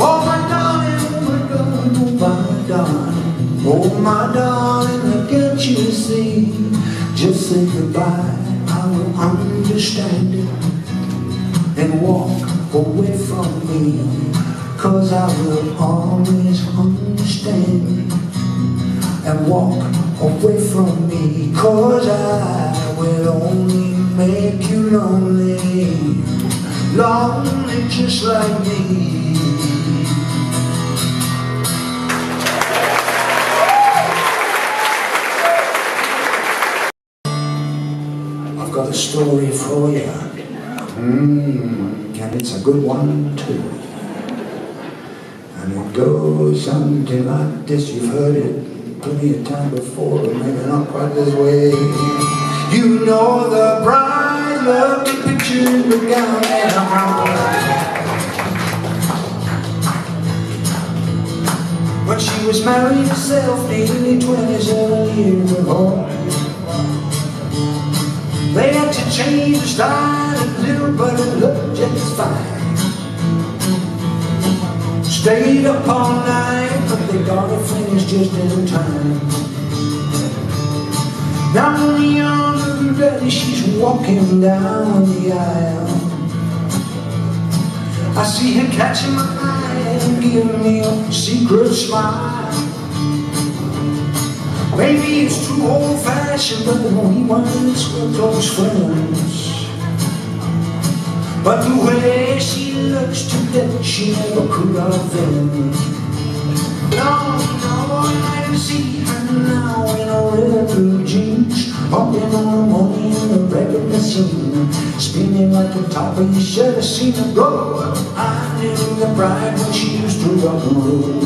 Oh, my darling, oh, my darling, oh, my darling, oh, my darling, can't you see? Just say goodbye, I will understand it, and walk away from me, 'cause I will always understand it, and walk away from me, 'cause I will only make you lonely, lonely just like me. I've got a story for you, and it's a good one too. And it goes something like this. You've heard it plenty of time before, but maybe not quite this way. You know the bride loved the picture in the gown and a when she was married herself nearly 27 years ago. They had to change the style a little, but it looked just fine. Stayed up all night, but they got it finished just in time. Now on the arm of her daddy, she's walking down the aisle. I see her catching my eye and giving me a secret smile. Maybe it's too old-fashioned, but he once were close friends. But the way she looks today, she never could have been. No, I can see her now in her red blue jeans, hopping on the money in the record machine, spinning like the top of you should have seen her go. I knew the bride when she used to rock and roll.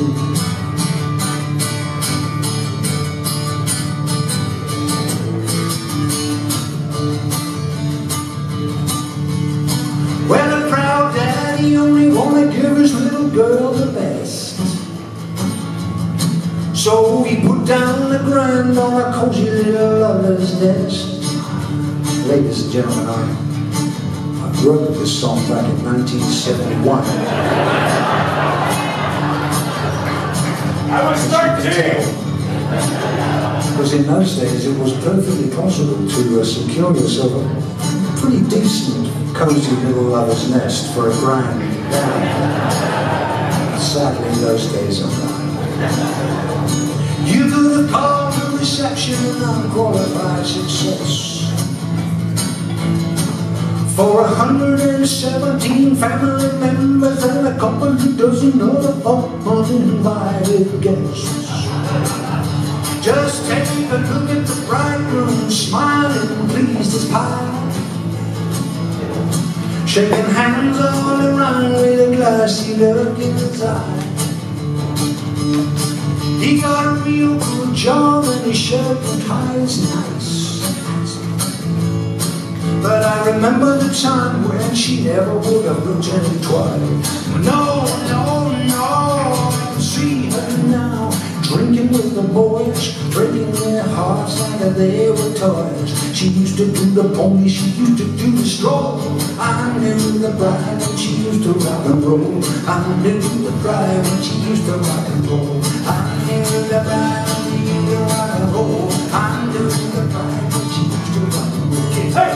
Well, a proud daddy only wanna give his little girl the best. So we put down the grand on a cozy little lover's nest. Ladies and gentlemen, I wrote this song back in 1971. I was 13! Because in those days it was perfectly possible to secure yourself a pretty decent, cozy little lover's nest for a grand down. Sadly, in those days I'm not. You could have called the reception an unqualified success. For 117 family members and a couple of dozen other uninvited guests. Just take a look at the bridegroom, smiling, pleased as pie. Shaking hands all around with a glassy look in his eye. He got a real good job and his shirt and tie is nice. But I remember the time when she never would have looked at him twice. No, no, no, see her now, drinking with the boys, breaking their hearts like they were toys. She used to do the pony, she used to do the stroll. I knew the bride when she used to rock and roll. I knew the bride when she used to rock and roll. I knew the bride when she used to rock and roll. I knew the bride when she used to rock and roll. Hey!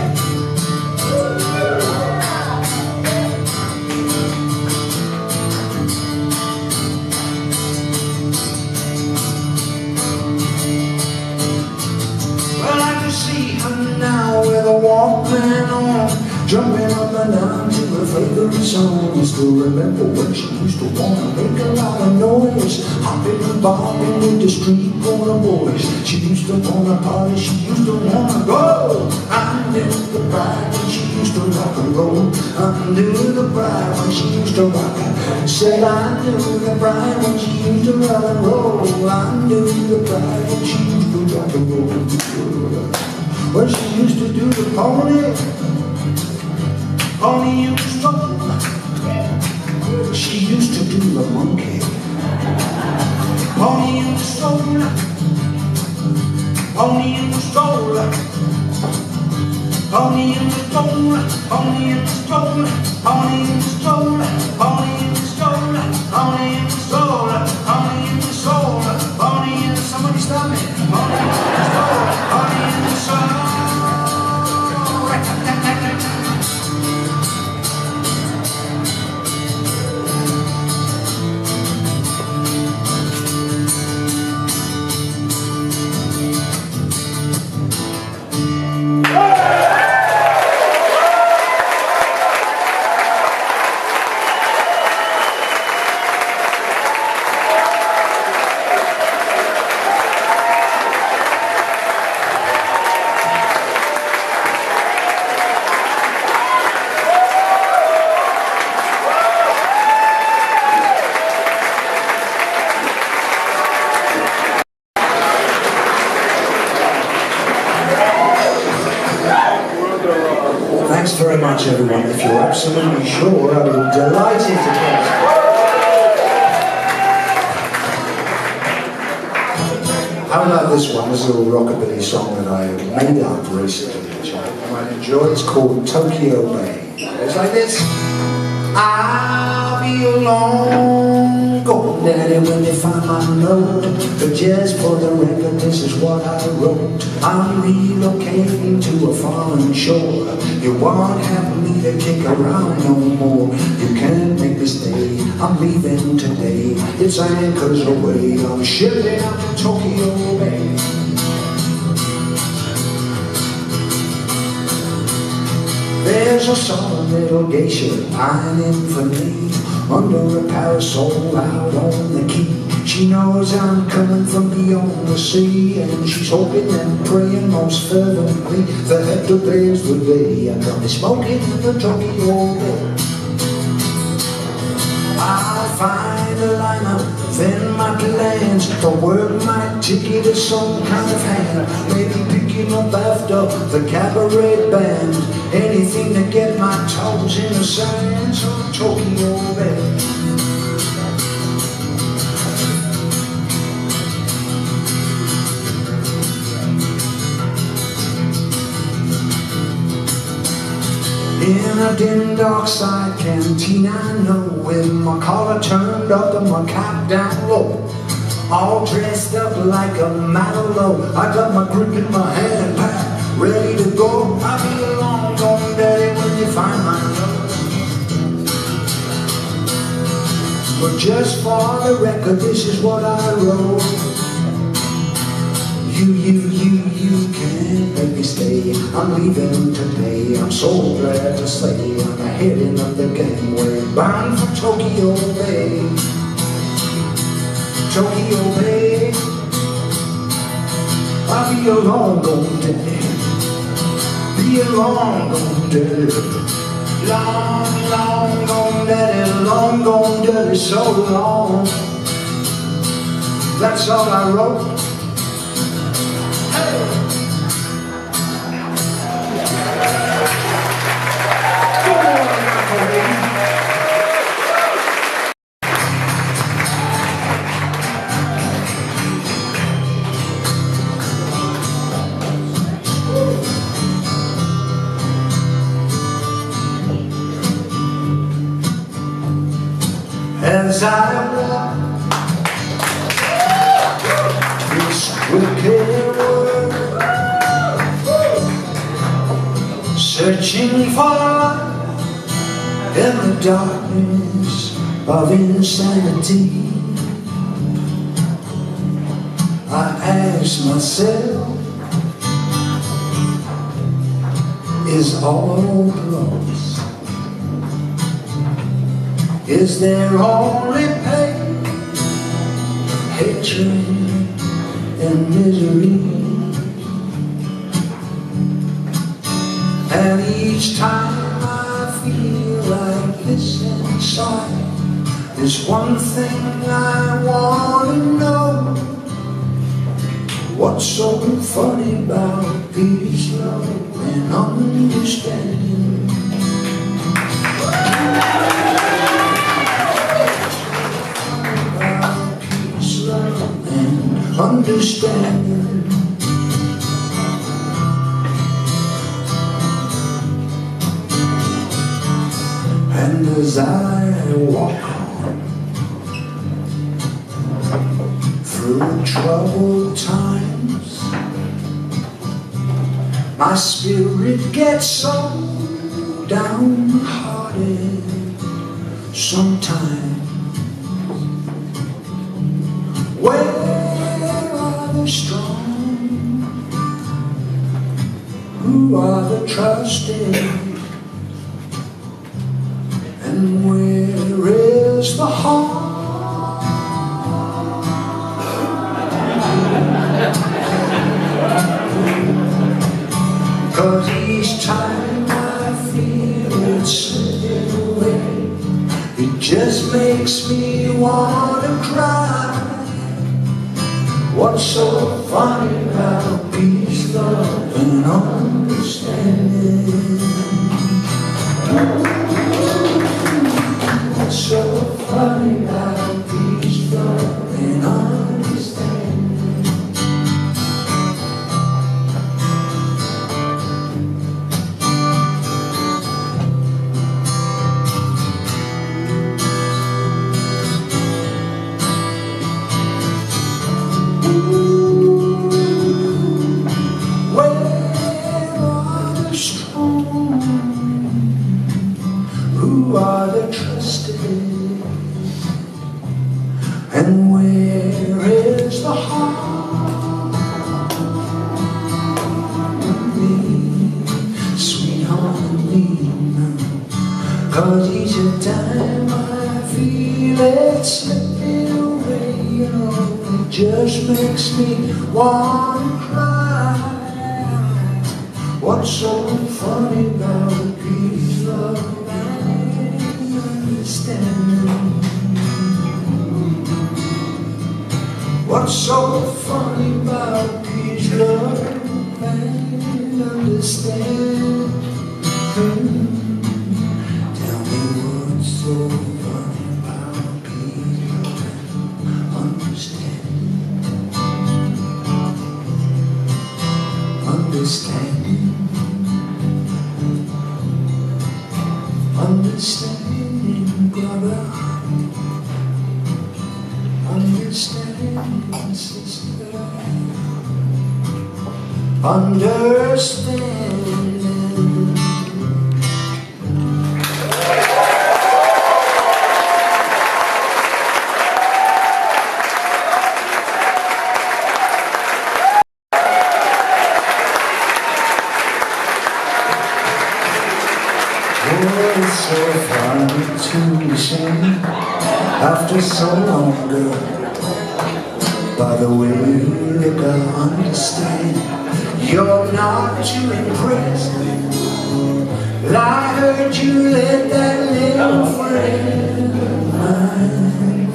Walkman on, jumping up and down to her favorite song. Still remember when she used to wanna make a lot of noise, hopping and bobbing with the street corner boys. She used to wanna party, she used to wanna go. I knew the bride when she used to rock and roll. I knew the bride when she used to rock and said I knew the bride when she used to rock and roll. I knew the bride when she used to rock and roll. When she used to do the pony and the stroll. She used to do the monkey, pony and the stroll, pony and the stroll, pony and the stroll, pony and the stroll, pony and the stroll, pony and the stroll, pony and the stroll, pony and the stroll, pony and somebody stop me, pony and the stroll, pony and the stroll. Thanks very much, everyone. If you're absolutely sure, I would be delighted to get. How about this one? This little rockabilly song that I made up recently, which I might enjoy. It's called Tokyo Bay. It's like this. I'll be alone, go daddy when they find my note. But just for the record, this is what I wrote. I'm relocating to a foreign shore. You won't have me to kick around no more. You can't make me stay, I'm leaving today. It's anchors away, I'm shipping out to Tokyo Bay. There's a solemn little geisha pining for me under a parasol out on the quay. She knows I'm coming from beyond the sea, and she's hoping and praying most fervently that the days will be I come smoking in the Tokyo Bay. I'll find a liner, then my plans to work my ticket as some kind of hand. Maybe picking up after the cabaret band. Anything to get my toes in the sands of Tokyo Bay. a dim dark side canteen I know, with my collar turned up and my cap down low, all dressed up like a Lowe. I got my grip in my hand and pack, ready to go. I'll be long gone daddy when you find my love. But just for the record, this is what I wrote. You can't make me stay. I'm leaving today. I'm so glad to say I'm heading up the gangway, bound for Tokyo Bay. Tokyo Bay. I'll be a long gone day. Be a long gone day. Long, long gone daddy. Long gone daddy. So long. That's all I wrote. As I walk this wicked world, searching for light in the darkness of insanity, I ask myself, is all lost? Is there only pain, hatred, and misery? And each time I feel like this inside, there's one thing I want to know. What's so funny about peace, love, and understanding? Understanding. And as I walk through troubled times, my spirit gets so downhearted sometimes. Where are the strong? Who are the trusted? And where is the heart? 'Cause each time I feel it slipping away, it just makes me want to cry. What's so funny about peace, love, and understanding? What's so funny about peace, love, and understanding? Who are the trusted? And where is the heart? Sweet harmony. 'Cause each time I feel it slipping away, you know, it just makes me want to cry. What's so funny about peace, love, and understanding? What's so funny about peace, love, and understanding? Tell me what's so funny about peace, love, and understanding? Understanding. sister, understanding. Oh, it's so funny to sing after so long ago. By the way, look, I understand you're not too impressed. Well, I heard you let that little friend of mine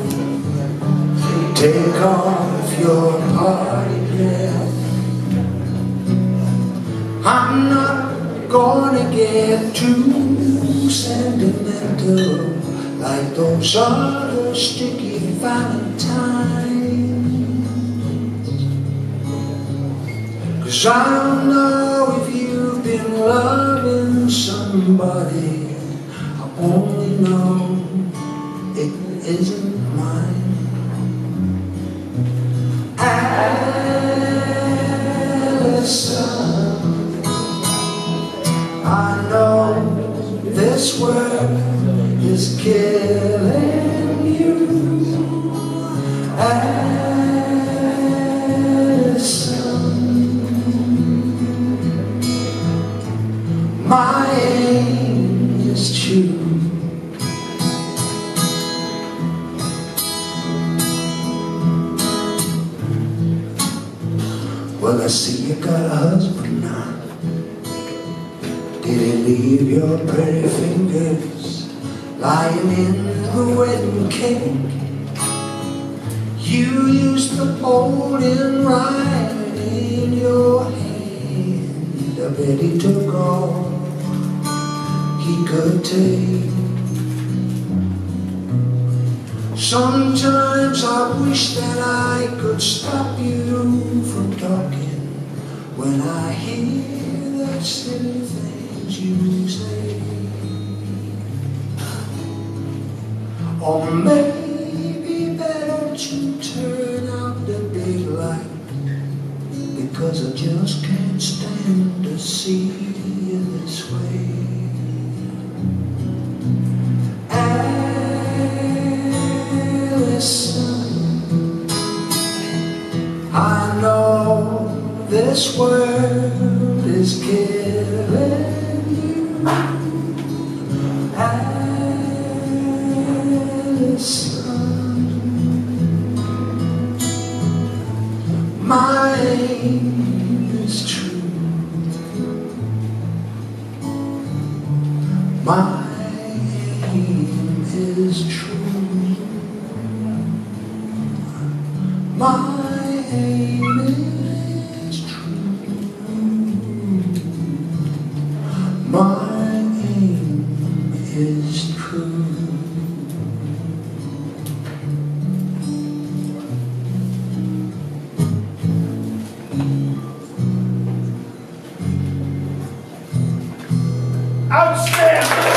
take off your party dress. I'm not gonna get too sentimental like those other sticky valentines, 'cause I don't know if you've been loving somebody. I only know it isn't mine. Allison, I know this world is killing you. Allison, my aim is true. Well, I see you got a husband now. Did he leave your pretty fingers lying in the wedding cake? You used to hold him right in your hand. I bet he took all he could take. Sometimes I wish that I could stop you from talking when I hear that silly things you say. Or maybe better to turn out the big light, because I just can't stand to see you this way. Allison, I know this world is killing you. Allison, my aim is true. My aim is true. My aim is true. My aim is true. Outstanding!